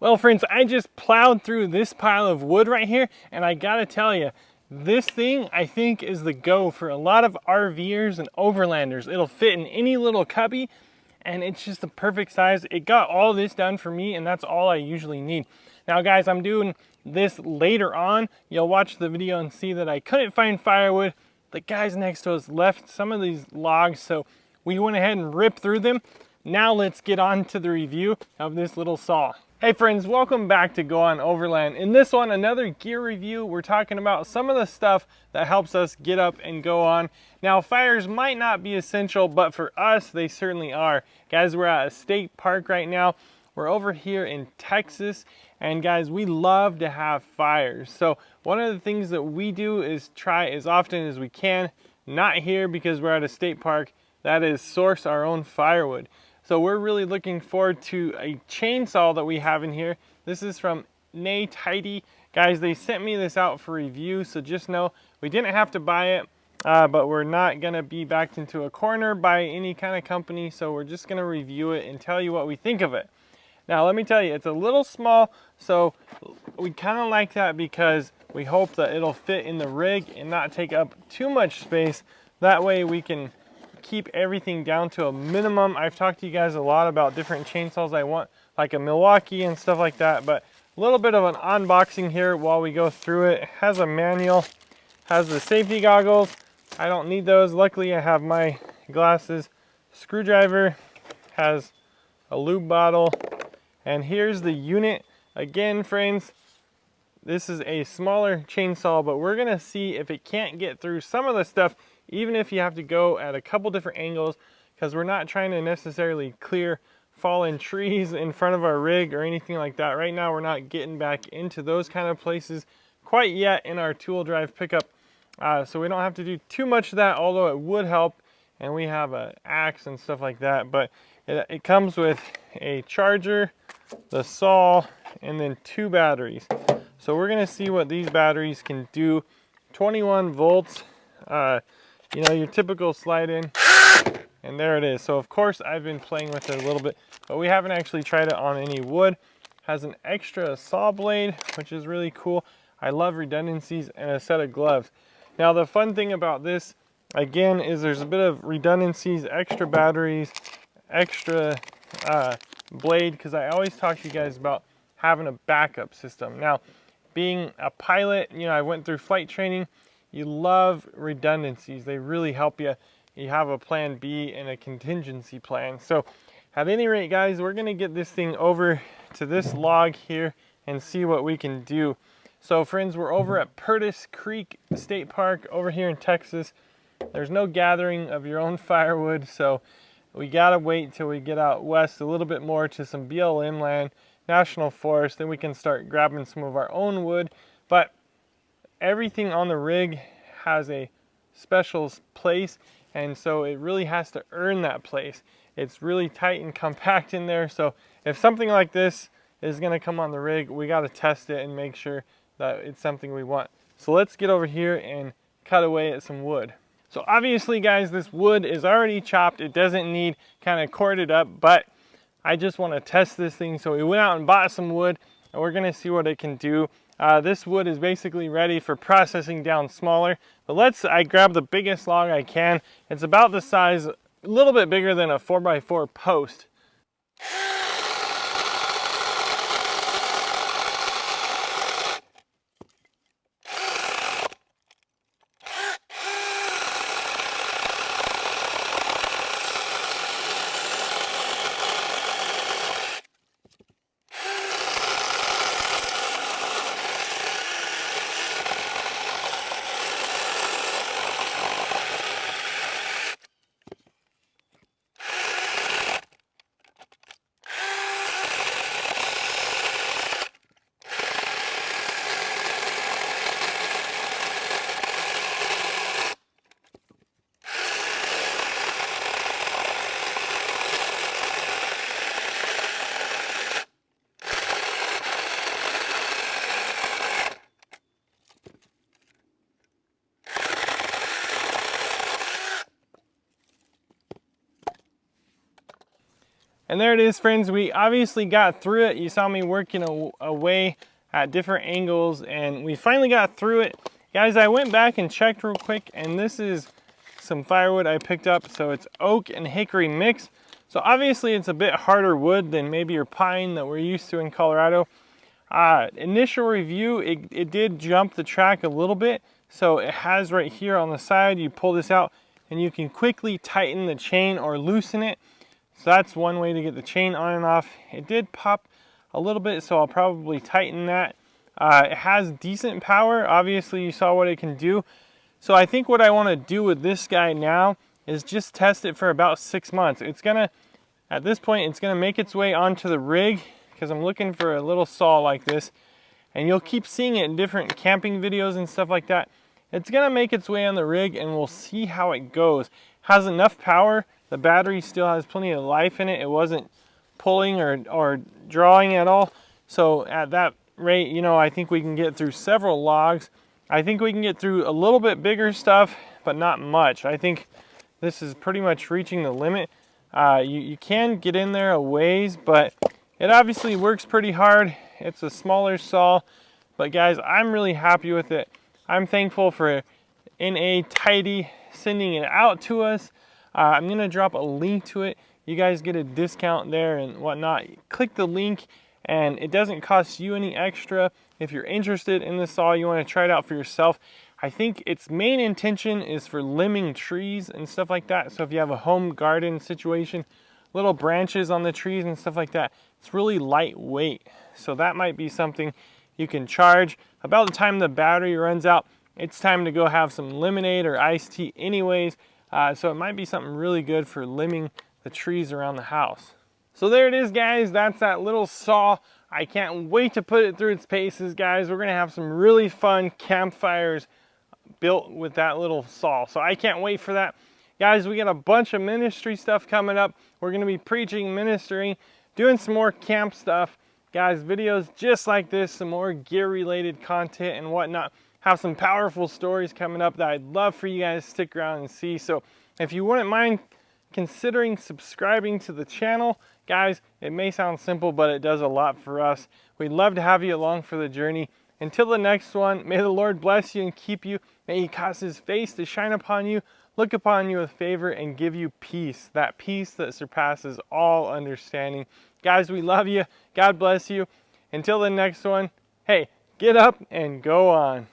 Well friends, I just plowed through this pile of wood right here, and I gotta tell you, this thing I think is the go for a lot of RVers and overlanders. It'll fit in any little cubby, and it's just the perfect size. It got all this done for me, and that's all I usually need. Now guys, I'm doing this later on. You'll watch the video and see that I couldn't find firewood. The guys next to us left some of these logs, so we went ahead and ripped through them. Now let's get on to the review of this little saw. Hey friends, welcome back to Go On Overland. In this one, another gear review. We're talking about some of the stuff that helps us get up and go on. Now, fires might not be essential, but for us, they certainly are. Guys, we're at a state park right now. We're over here in Texas, and guys, we love to have fires. So one of the things that we do is try as often as we can, not here because we're at a state park, that is source our own firewood. So we're really looking forward to a chainsaw that we have in here. This is from NaTiddy. Guys, they sent me this out for review, so just know we didn't have to buy it, but we're not gonna be backed into a corner by any kind of company, so we're just gonna review it and tell you what we think of it. Now, let me tell you, it's a little small, so we kind of like that because we hope that it'll fit in the rig and not take up too much space. That way we can keep everything down to a minimum. I've talked to you guys a lot about different chainsaws I want, like a Milwaukee and stuff like that, but a little bit of an unboxing here while we go through it. It has a manual, has the safety goggles. I don't need those. Luckily, I have my glasses. Screwdriver, has a lube bottle, and here's the unit. Again, friends, this is a smaller chainsaw, but we're gonna see if it can't get through some of the stuff, even if you have to go at a couple different angles, because we're not trying to necessarily clear fallen trees in front of our rig or anything like that. Right now, we're not getting back into those kind of places quite yet in our tool drive pickup. So we don't have to do too much of that, although it would help. And we have an axe and stuff like that, but it comes with a charger, the saw, and then 2 batteries. So we're gonna see what these batteries can do. 21 volts, you know, your typical slide in, and there it is. So of course I've been playing with it a little bit, but we haven't actually tried it on any wood. Has an extra saw blade, which is really cool. I love redundancies, and a set of gloves. Now the fun thing about this, again, is there's a bit of redundancies, extra batteries, extra blade, because I always talk to you guys about having a backup system. Now, being a pilot, you know, I went through flight training. You love redundancies. They really help you. You have a plan B and a contingency plan. So at any rate, guys, we're gonna get this thing over to this log here and see what we can do. So friends, we're over at Purtis Creek State Park over here in Texas. There's no gathering of your own firewood, so we gotta wait till we get out west a little bit more to some BLM land, National Forest, then we can start grabbing some of our own wood. But everything on the rig has a special place, and so it really has to earn that place. It's really tight and compact in there, so if something like this is gonna come on the rig, we gotta test it and make sure that it's something we want. So let's get over here and cut away at some wood. So obviously, guys, this wood is already chopped. It doesn't need kind of corded up, but I just want to test this thing. So we went out and bought some wood, and we're gonna see what it can do. This wood is basically ready for processing down smaller, but I grab the biggest log I can. It's about the size, a little bit bigger than a 4x4 post. And there it is, friends. We obviously got through it. You saw me working away at different angles, and we finally got through it. Guys, I went back and checked real quick, and this is some firewood I picked up. So it's oak and hickory mix. So obviously it's a bit harder wood than maybe your pine that we're used to in Colorado. Initial review, it did jump the track a little bit. So it has right here on the side, you pull this out and you can quickly tighten the chain or loosen it. So that's one way to get the chain on and off. It did pop a little bit, so I'll probably tighten that. It has decent power. Obviously you saw what it can do. So I think what I want to do with this guy now is just test it for about 6 months. It's gonna, at this point, it's gonna make its way onto the rig because I'm looking for a little saw like this. And you'll keep seeing it in different camping videos and stuff like that. It's gonna make its way on the rig and we'll see how it goes. Has enough power. The battery still has plenty of life in it. It wasn't pulling or drawing at all. So at that rate, you know, I think we can get through several logs. I think we can get through a little bit bigger stuff, but not much. I think this is pretty much reaching the limit. You can get in there a ways, but it obviously works pretty hard. It's a smaller saw, but guys, I'm really happy with it. I'm thankful for NaTiddy sending it out to us. I'm gonna drop a link to it. You guys get a discount there and whatnot. Click the link and it doesn't cost you any extra. If you're interested in the saw, you want to try it out for yourself. I think its main intention is for limbing trees and stuff like that. So if you have a home garden situation, little branches on the trees and stuff like that, it's really lightweight. So that might be something you can charge. About the time the battery runs out, it's time to go have some lemonade or iced tea anyways. So it might be something really good for limbing the trees around the house. So there it is, guys. That's that little saw. I can't wait to put it through its paces, guys. We're gonna have some really fun campfires built with that little saw. So I can't wait for that. Guys, we got a bunch of ministry stuff coming up. We're gonna be preaching, ministering, doing some more camp stuff. Guys, videos just like this, some more gear related content and whatnot. Have some powerful stories coming up that I'd love for you guys to stick around and see. So if you wouldn't mind considering subscribing to the channel, guys, it may sound simple, but it does a lot for us. We'd love to have you along for the journey. Until the next one, may the Lord bless you and keep you. May he cause his face to shine upon you, look upon you with favor, and give you peace. That peace that surpasses all understanding. Guys, we love you. God bless you. Until the next one, hey, get up and go on.